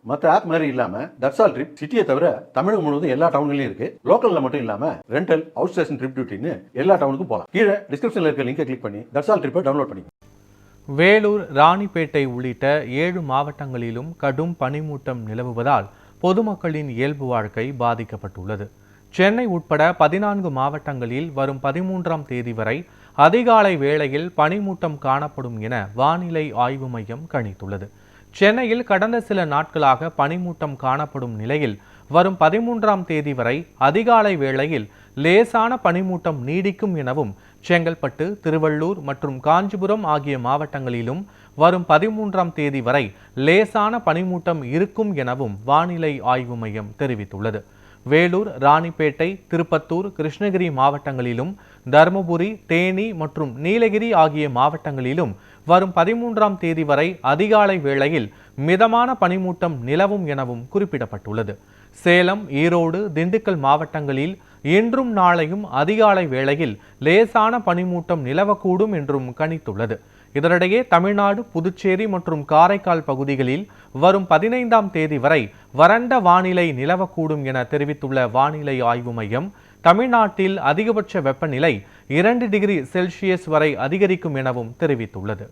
மற்ற ஆப் மாதிரி இல்லாம தட்சால் ட்ரிப் சிட்டியை தவிர தமிழகம் முழுவதும் எல்லா டவுன்லயும் இருக்கு. லோக்கல்ல மட்டும் இல்லாம ரெண்டல், அவுட் ஸ்டேஷன் ட்ரிப் டியூட்டின்னு எல்லா டவுனுக்கும் போகலாம். கீழே டிஸ்கிரிப்ஷன்ல இருக்க லிங்கை கிளிக் பண்ணி தட்சால் ட்ரிப்பை டவுன்லோட் பண்ணி. வேலூர், ராணிப்பேட்டை உள்ளிட்ட 7 மாவட்டங்களிலும் கடும் பனிமூட்டம் நிலவுவதால் பொதுமக்களின் இயல்பு வாழ்க்கை பாதிக்கப்பட்டுள்ளது. சென்னை உட்பட 14 மாவட்டங்களில் வரும் 13ஆம் தேதி வரை அதிகாலை வேளையில் பனிமூட்டம் காணப்படும் என வானிலை ஆய்வு மையம் கணித்துள்ளது. சென்னையில் கடந்த சில நாட்களாக பனிமூட்டம் காணப்படும் நிலையில் வரும் 13ஆம் தேதி வரை அதிகாலை வேளையில் லேசான பனிமூட்டம் நீடிக்கும் எனவும், செங்கல்பட்டு, திருவள்ளூர் மற்றும் காஞ்சிபுரம் ஆகிய மாவட்டங்களிலும் வரும் 13ஆம் தேதி வரை லேசான பனிமூட்டம் இருக்கும் எனவும் வானிலை ஆய்வு மையம் தெரிவித்துள்ளது. வேலூர், ராணிப்பேட்டை, திருப்பத்தூர், கிருஷ்ணகிரி மாவட்டங்களிலும், தருமபுரி, தேனி மற்றும் நீலகிரி ஆகிய மாவட்டங்களிலும் வரும் 13ஆம் தேதி வரை அதிகாலை வேளையில் மிதமான பனிமூட்டம் நிலவும் எனவும் குறிப்பிடப்பட்டுள்ளது. சேலம், ஈரோடு, திண்டுக்கல் மாவட்டங்களில் இன்றும் நாளையும் அதிகாலை வேளையில் லேசான பனிமூட்டம் நிலவக்கூடும் என்றும் கணித்துள்ளது. இதனிடையே தமிழ்நாடு, புதுச்சேரி மற்றும் காரைக்கால் பகுதிகளில் வரும் 15ஆம் தேதி வரை வறண்ட வானிலை நிலவக்கூடும் என தெரிவித்துள்ள வானிலை ஆய்வு மையம், தமிழ்நாட்டில் அதிகபட்ச வெப்பநிலை 2 டிகிரி செல்சியஸ் வரை அதிகரிக்கும் எனவும் தெரிவித்துள்ளது.